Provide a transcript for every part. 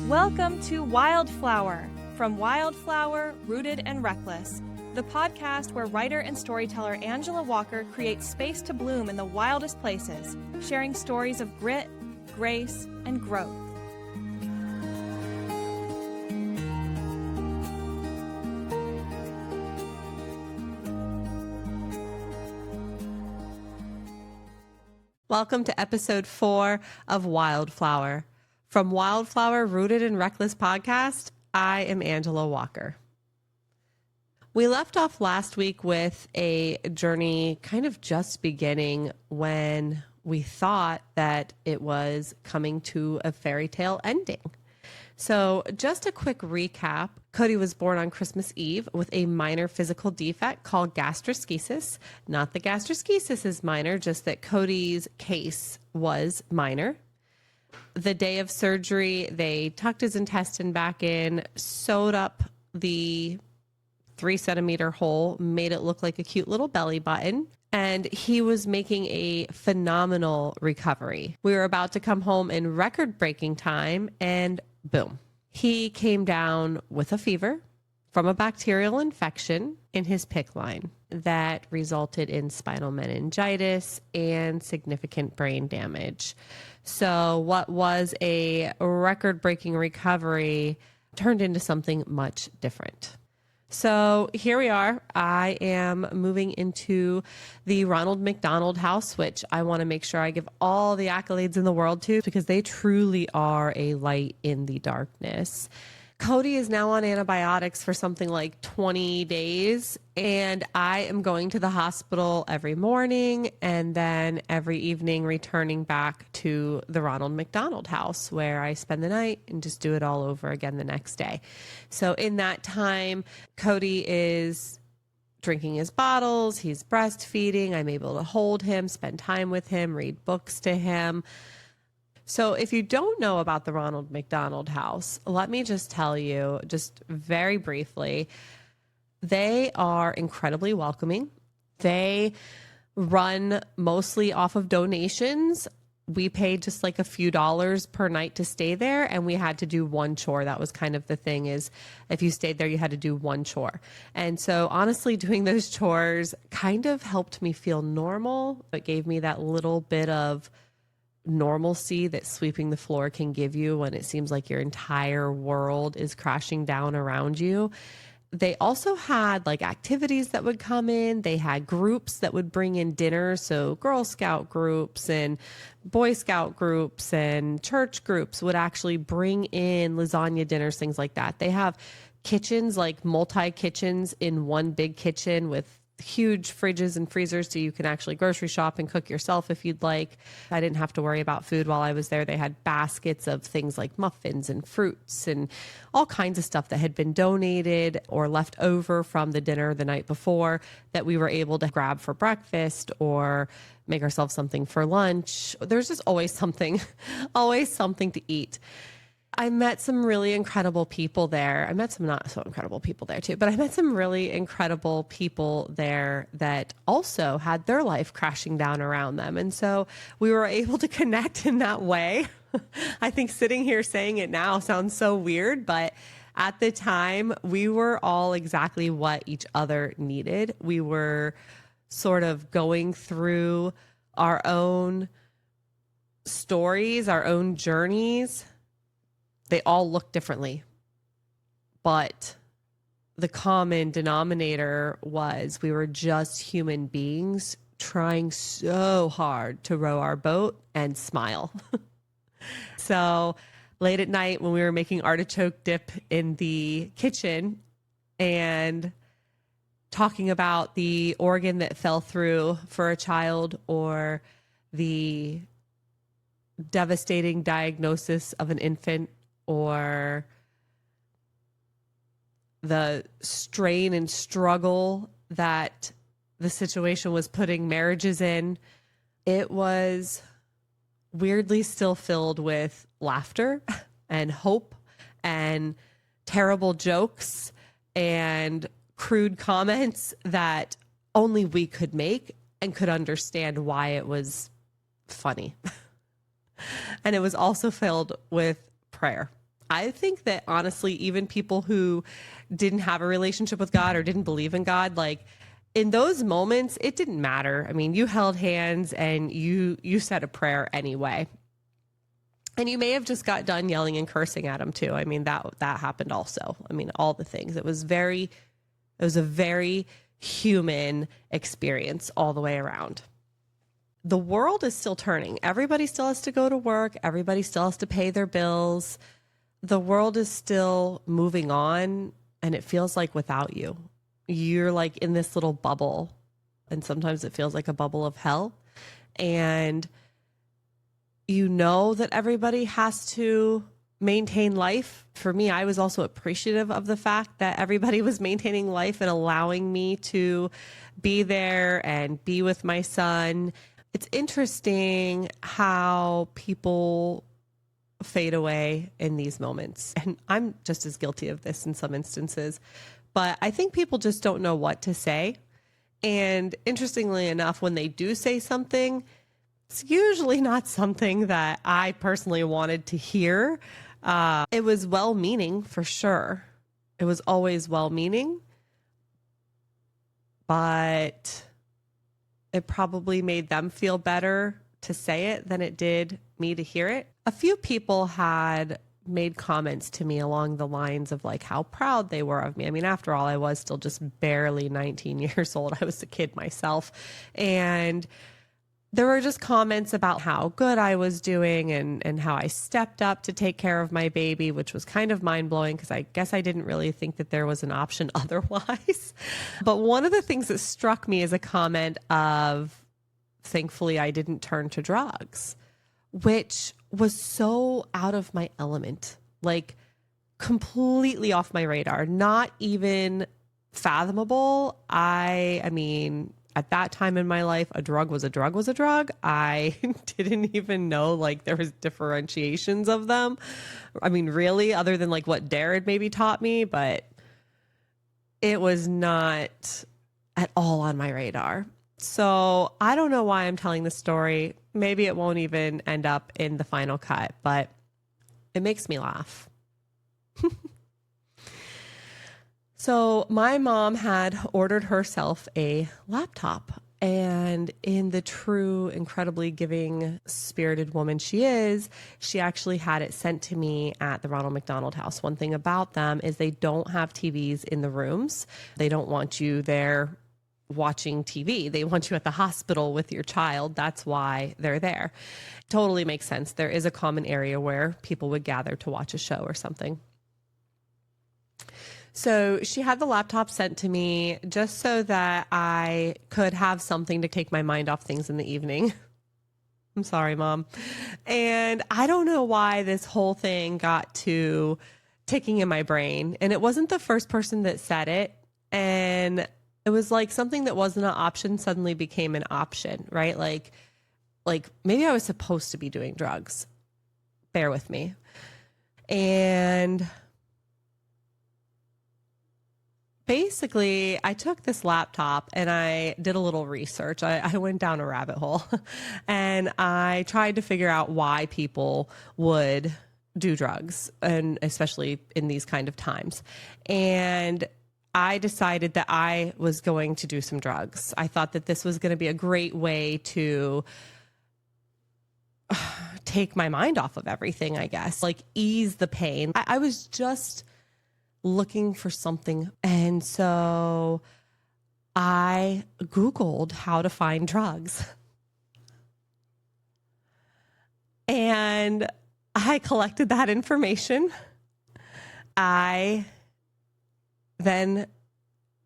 Welcome to Wildflower, from Wildflower, Rooted and Reckless, the podcast where writer and storyteller Angela Walker creates space to bloom in the wildest places, sharing stories of grit, grace, and growth. Welcome to episode 4 of Wildflower. From Wildflower, Rooted and Reckless podcast, I am Angela Walker. We left off last week with a journey kind of just beginning when we thought that it was coming to a fairy tale ending. So just a quick recap, Cody was born on Christmas Eve with a minor physical defect called gastroschisis. Not that gastroschisis is minor, just that Cody's case was minor. The day of surgery, they tucked his intestine back in, sewed up the 3-centimeter hole, made it look like a cute little belly button, and he was making a phenomenal recovery. We were about to come home in record-breaking time, and boom. He came down with a fever from a bacterial infection in his PICC line that resulted in spinal meningitis and significant brain damage. So what was a record-breaking recovery turned into something much different. So here we are. I am moving into the Ronald McDonald House, which I want to make sure I give all the accolades in the world to because they truly are a light in the darkness. Cody is now on antibiotics for something like 20 days, and I am going to the hospital every morning and then every evening returning back to the Ronald McDonald House where I spend the night and just do it all over again the next day. So in that time, Cody is drinking his bottles, he's breastfeeding, I'm able to hold him, spend time with him, read books to him. So if you don't know about the Ronald McDonald House, let me just tell you, just very briefly, they are incredibly welcoming. They run mostly off of donations. We paid just like a few dollars per night to stay there, and we had to do one chore. That was kind of the thing, is if you stayed there, you had to do one chore. And so honestly, doing those chores kind of helped me feel normal. It gave me that little bit of normalcy that sweeping the floor can give you when it seems like your entire world is crashing down around you. They also had like activities that would come in. They had groups that would bring in dinner. So Girl Scout groups and Boy Scout groups and church groups would actually bring in lasagna dinners, things like that. They have kitchens, like multi-kitchens in one big kitchen with huge fridges and freezers so you can actually grocery shop and cook yourself if you'd like. I didn't have to worry about food while I was there. They had baskets of things like muffins and fruits and all kinds of stuff that had been donated or left over from the dinner the night before that we were able to grab for breakfast or make ourselves something for lunch. There's just always something to eat. I met some really incredible people there. I met some not so incredible people there too, but I met some really incredible people there that also had their life crashing down around them. And so we were able to connect in that way. I think sitting here saying it now sounds so weird, but at the time we were all exactly what each other needed. We were sort of going through our own stories, our own journeys. They all look differently, but the common denominator was we were just human beings trying so hard to row our boat and smile. So late at night when we were making artichoke dip in the kitchen and talking about the organ that fell through for a child or the devastating diagnosis of an infant or the strain and struggle that the situation was putting marriages in, it was weirdly still filled with laughter and hope and terrible jokes and crude comments that only we could make and could understand why it was funny. And it was also filled with prayer. I think that honestly, even people who didn't have a relationship with God or didn't believe in God, like in those moments, it didn't matter. I mean, you held hands and you said a prayer anyway. And you may have just got done yelling and cursing at him too. I mean, that happened also. I mean, all the things. It was a very human experience all the way around. The world is still turning. Everybody still has to go to work. Everybody still has to pay their bills. The world is still moving on, and it feels like without you. You're like in this little bubble, and sometimes it feels like a bubble of hell. And you know that everybody has to maintain life. For me, I was also appreciative of the fact that everybody was maintaining life and allowing me to be there and be with my son. It's interesting how people fade away in these moments. And I'm just as guilty of this in some instances. But I think people just don't know what to say. And interestingly enough, when they do say something, it's usually not something that I personally wanted to hear. It was well-meaning for sure. It was always well-meaning, but it probably made them feel better to say it than it did me to hear it. A few people had made comments to me along the lines of like how proud they were of me. I mean, after all, I was still just barely 19 years old. I was a kid myself. And there were just comments about how good I was doing and how I stepped up to take care of my baby, which was kind of mind-blowing because I guess I didn't really think that there was an option otherwise. But one of the things that struck me is a comment of, thankfully, I didn't turn to drugs, which was so out of my element, like completely off my radar, not even fathomable. I mean, at that time in my life, a drug was a drug was a drug. I didn't even know like there was differentiations of them. I mean, really, other than like what Dare had maybe taught me, but it was not at all on my radar. So I don't know why I'm telling this story. Maybe it won't even end up in the final cut, but it makes me laugh. So my mom had ordered herself a laptop, and in the true, incredibly giving, spirited woman she is, she actually had it sent to me at the Ronald McDonald House. One thing about them is they don't have TVs in the rooms. They don't want you there watching TV. They want you at the hospital with your child. That's why they're there. Totally makes sense. There is a common area where people would gather to watch a show or something. So she had the laptop sent to me just so that I could have something to take my mind off things in the evening. I'm sorry, Mom. And I don't know why this whole thing got to ticking in my brain. And it wasn't the first person that said it. And it was like something that wasn't an option suddenly became an option, right? Like maybe I was supposed to be doing drugs. Bear with me. And basically, I took this laptop and I did a little research. I went down a rabbit hole and I tried to figure out why people would do drugs, and especially in these kind of times. And I decided that I was going to do some drugs. I thought that this was going to be a great way to take my mind off of everything, I guess, like ease the pain. I was just looking for something. And so I Googled how to find drugs. And I collected that information. I then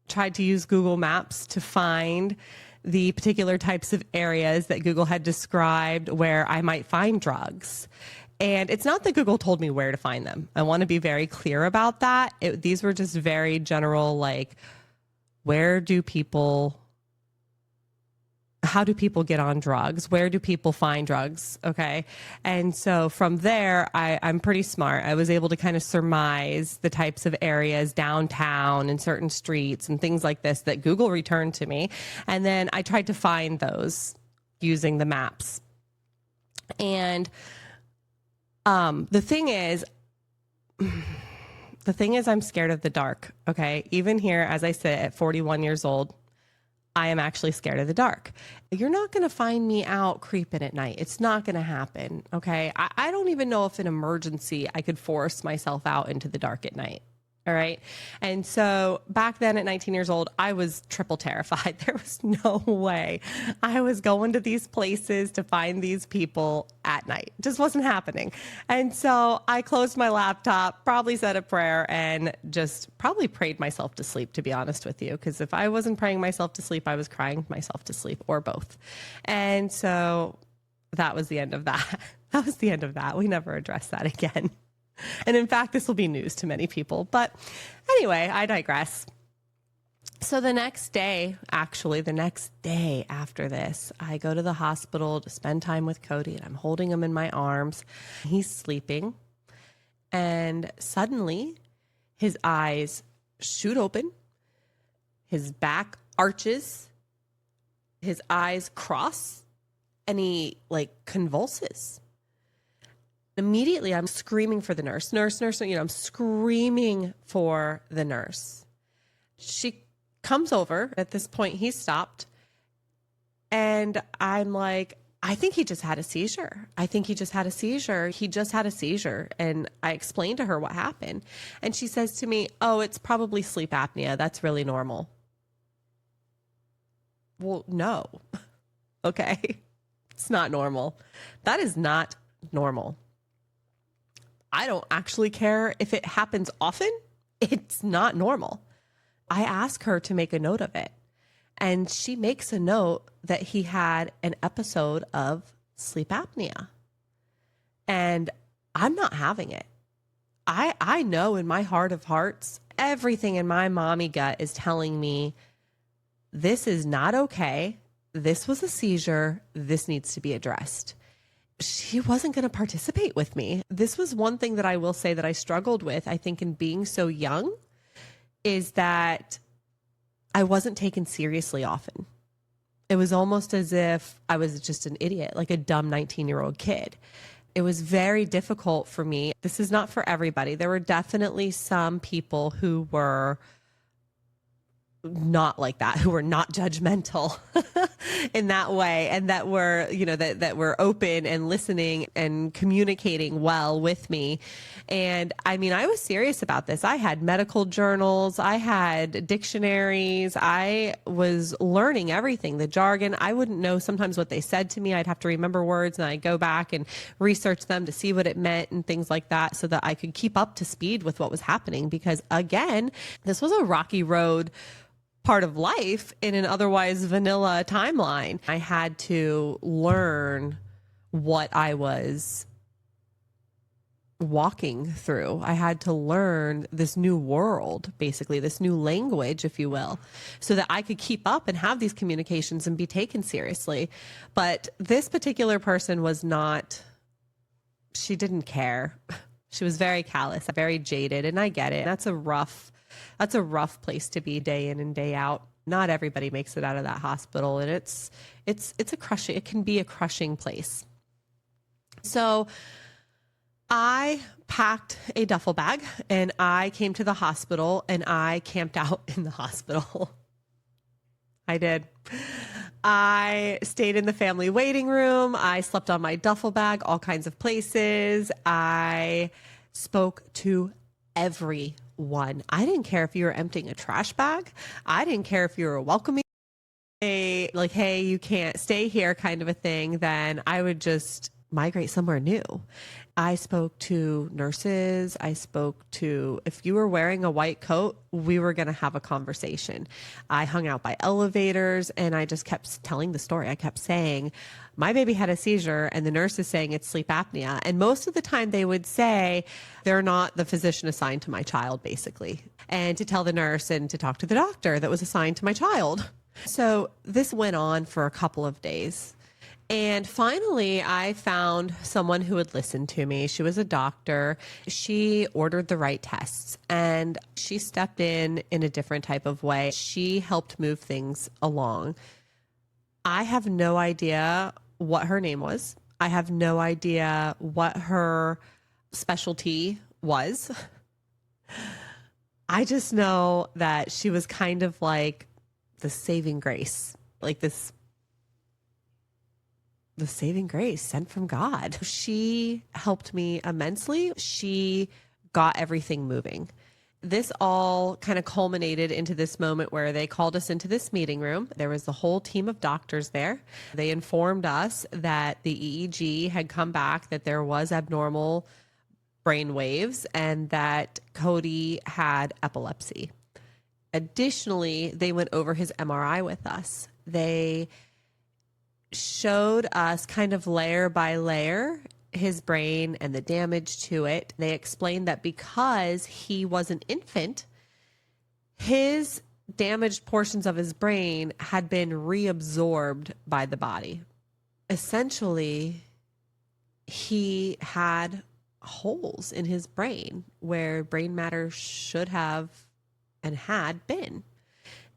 tried to use Google Maps to find the particular types of areas that Google had described where I might find drugs. And it's not that Google told me where to find them. I want to be very clear about that. These were just very general, like, how do people get on drugs? Where do people find drugs? Okay. And so from there, I'm pretty smart. I was able to kind of surmise the types of areas downtown and certain streets and things like this that Google returned to me. And then I tried to find those using the maps. And the thing is, the thing is, I'm scared of the dark. Okay. Even here, as I sit at 41 years old, I am actually scared of the dark. You're not going to find me out creeping at night. It's not going to happen. Okay. I don't even know if in emergency I could force myself out into the dark at night. All right. And so back then at 19 years old, I was triple terrified. There was no way I was going to these places to find these people at night. It just wasn't happening. And so I closed my laptop, probably said a prayer, and just probably prayed myself to sleep, to be honest with you. Because if I wasn't praying myself to sleep, I was crying myself to sleep, or both. And so that was the end of that. That was the end of that. We never addressed that again. And in fact, this will be news to many people. But anyway, I digress. So the next day after this, I go to the hospital to spend time with Cody, and I'm holding him in my arms. He's sleeping. And suddenly his eyes shoot open. His back arches. His eyes cross. And he convulses. Immediately, I'm screaming for the nurse. Nurse, I'm screaming for the nurse. She comes over. At this point, he stopped. And I'm like, I think he just had a seizure. He just had a seizure. And I explained to her what happened. And she says to me, oh, it's probably sleep apnea. That's really normal. Well, no. Okay. It's not normal. That is not normal. I don't actually care if it happens often. It's not normal. I ask her to make a note of it. And she makes a note that he had an episode of sleep apnea. And I'm not having it. I know in my heart of hearts, everything in my mommy gut is telling me this is not okay. This was a seizure. This needs to be addressed. She wasn't going to participate with me. This was one thing that I will say that I struggled with, I think, in being so young, is that I wasn't taken seriously often. It was almost as if I was just an idiot, like a dumb 19-year-old kid. It was very difficult for me. This is not for everybody. There were definitely some people who were not like that, who were not judgmental in that way, and that were, that were open and listening and communicating well with me. And I mean, I was serious about this. I had medical journals, I had dictionaries, I was learning everything, the jargon. I wouldn't know sometimes what they said to me. I'd have to remember words, and I'd go back and research them to see what it meant and things like that, so that I could keep up to speed with what was happening. Because again, this was a rocky road part of life in an otherwise vanilla timeline. I had to learn what I was walking through. I had to learn this new world, basically, this new language, if you will, so that I could keep up and have these communications and be taken seriously. But this particular person was not, she didn't care. She was very callous, very jaded, and I get it. That's a rough place to be day in and day out. Not everybody makes it out of that hospital, and it's a crushing, it can be a crushing place. So I packed a duffel bag and I came to the hospital, and I camped out in the hospital. I did. I stayed in the family waiting room. I slept on my duffel bag, all kinds of places. I spoke to everyone. I didn't care if you were emptying a trash bag. I didn't care if you were welcoming like, hey, you can't stay here kind of a thing. Then I would just migrate somewhere new. I spoke to nurses. I spoke to, if you were wearing a white coat, we were going to have a conversation. I hung out by elevators, and I just kept telling the story. I kept saying, my baby had a seizure, and the nurse is saying it's sleep apnea. And most of the time they would say they're not the physician assigned to my child, basically, and to tell the nurse and to talk to the doctor that was assigned to my child. So this went on for a couple of days. And finally, I found someone who would listen to me. She was a doctor. She ordered the right tests, and she stepped in a different type of way. She helped move things along. I have no idea what her name was. I have no idea what her specialty was. I just know that she was kind of like the saving grace, like the saving grace sent from God. She helped me immensely. She got everything moving. This all kind of culminated into this moment where they called us into this meeting room. There was the whole team of doctors there. They informed us that the EEG had come back, that there was abnormal brain waves, and that Cody had epilepsy. Additionally, they went over his MRI with us. They showed us kind of layer by layer his brain and the damage to it. They explained that because he was an infant, his damaged portions of his brain had been reabsorbed by the body. Essentially, he had holes in his brain where brain matter should have and had been.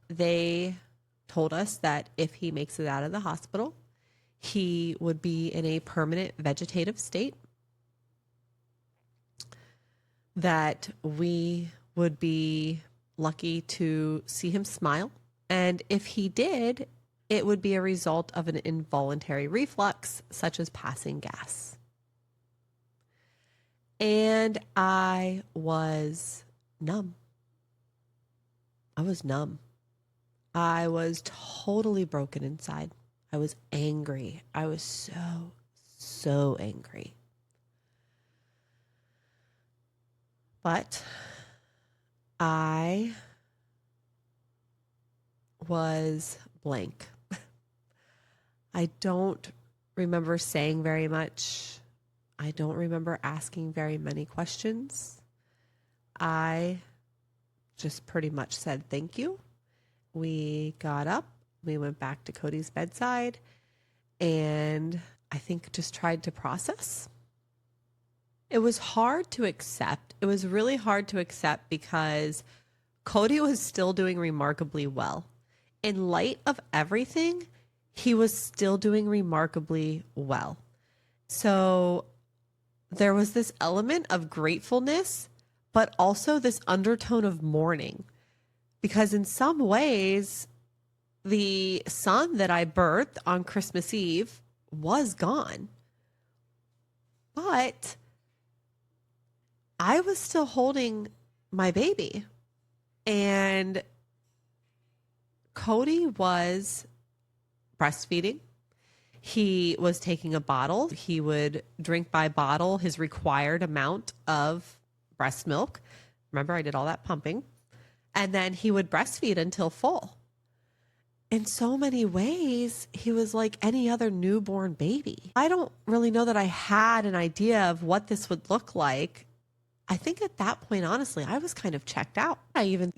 They told us that if he makes it out of the hospital, he would be in a permanent vegetative state, that we would be lucky to see him smile. And if he did, it would be a result of an involuntary reflux, such as passing gas. And I was numb. I was numb. I was totally broken inside. I was angry. I was so angry. But I was blank. I don't remember saying very much. I don't remember asking very many questions. I just pretty much said thank you. We got up. We went back to Cody's bedside, and I think just tried to process. It was hard to accept. It was really hard to accept because Cody was still doing remarkably well. In light of everything, he was still doing remarkably well. So there was this element of gratefulness, but also this undertone of mourning, because in some ways, the son that I birthed on Christmas Eve was gone. But I was still holding my baby. And Cody was breastfeeding. He was taking a bottle. He would drink by bottle his required amount of breast milk. Remember, I did all that pumping. And then he would breastfeed until full. In so many ways, he was like any other newborn baby. I don't really know that I had an idea of what this would look like. I think at that point, honestly, I was kind of checked out. I even,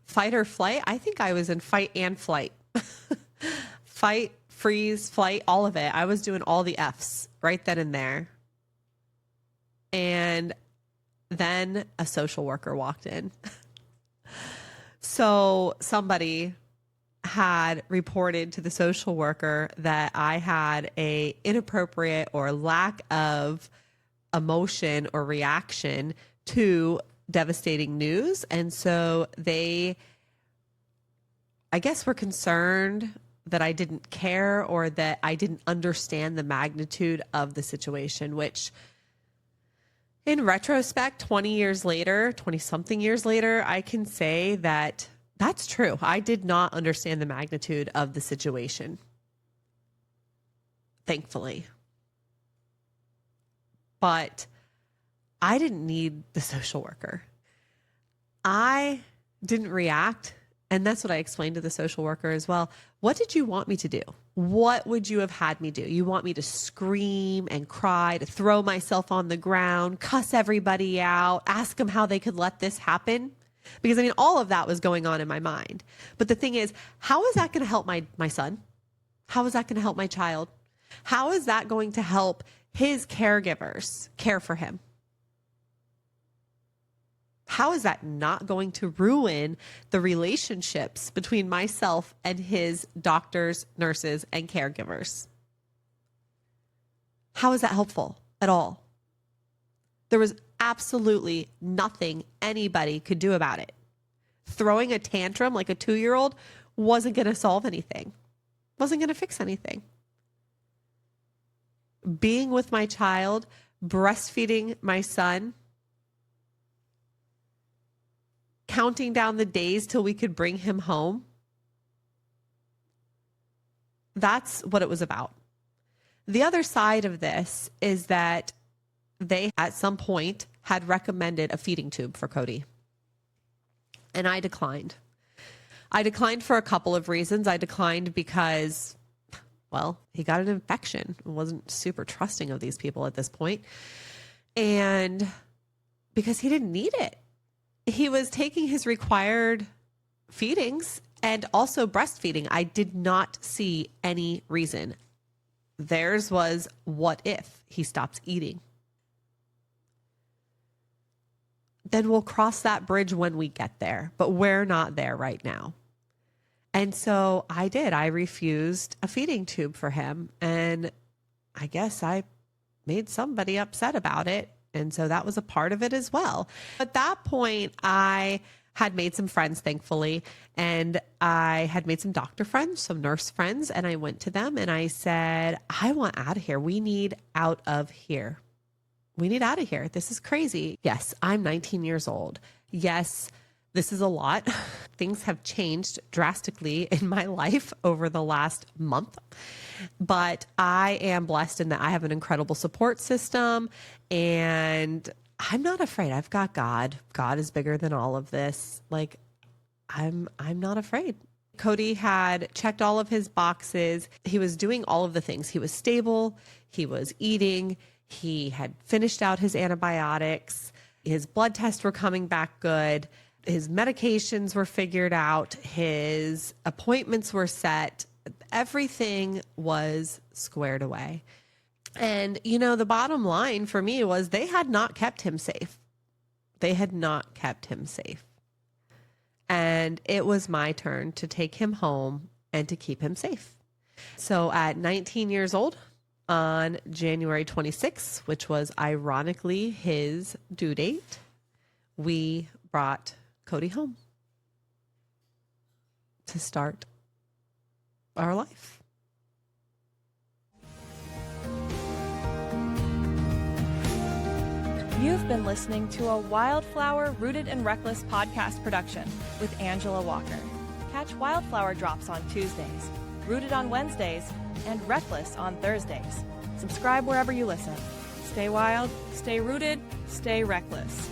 fight or flight. I think I was in fight and flight. Fight, freeze, flight, all of it. I was doing all the Fs right then and there. And then a social worker walked in. So somebody had reported to the social worker that I had a inappropriate or lack of emotion or reaction to devastating news. And so they, I guess, were concerned that I didn't care or that I didn't understand the magnitude of the situation, which in retrospect, 20 something years later, I can say that that's true. I did not understand the magnitude of the situation. Thankfully. But I didn't need the social worker. I didn't react. And that's what I explained to the social worker as well. What did you want me to do? What would you have had me do? You want me to scream and cry, to throw myself on the ground, cuss everybody out, ask them how they could let this happen? Because all of that was going on in my mind. But the thing is, how is that going to help my son? How is that going to help my child? How is that going to help his caregivers care for him? How is that not going to ruin the relationships between myself and his doctors, nurses, and caregivers? How is that helpful at all? There was absolutely nothing anybody could do about it. Throwing a tantrum like a 2-year-old wasn't going to solve anything, wasn't going to fix anything. Being with my child, breastfeeding my son, counting down the days till we could bring him home. That's what it was about. The other side of this is that they, at some point, had recommended a feeding tube for Cody. And I declined. I declined for a couple of reasons. I declined because, well, he got an infection. I wasn't super trusting of these people at this point. And because he didn't need it. He was taking his required feedings and also breastfeeding. I did not see any reason. Theirs was, what if he stops eating? Then we'll cross that bridge when we get there, but we're not there right now. And so I did. I refused a feeding tube for him. And I guess I made somebody upset about it. And so that was a part of it as well. At that point, I had made some friends, thankfully, and I had made some doctor friends, some nurse friends, and I went to them and I said, I want out of here. We need out of here. We need out of here. This is crazy. Yes, I'm 19 years old. Yes, this is a lot. Things have changed drastically in my life over the last month, but I am blessed in that I have an incredible support system and I'm not afraid. I've got God. God is bigger than all of this. Like I'm not afraid. Cody had checked all of his boxes. He was doing all of the things. He was stable. He was eating. He had finished out his antibiotics. His blood tests were coming back good. His medications were figured out. His appointments were set. Everything was squared away. And, you know, the bottom line for me was they had not kept him safe. They had not kept him safe. And it was my turn to take him home and to keep him safe. So at 19 years old, on January 26th, which was ironically his due date, we brought Cody home to start our life. You've been listening to a Wildflower Rooted and Reckless podcast production with Angela Walker. Catch Wildflower drops on Tuesdays, Rooted on Wednesdays, and Reckless on Thursdays. Subscribe wherever you listen. Stay wild, stay rooted, stay reckless.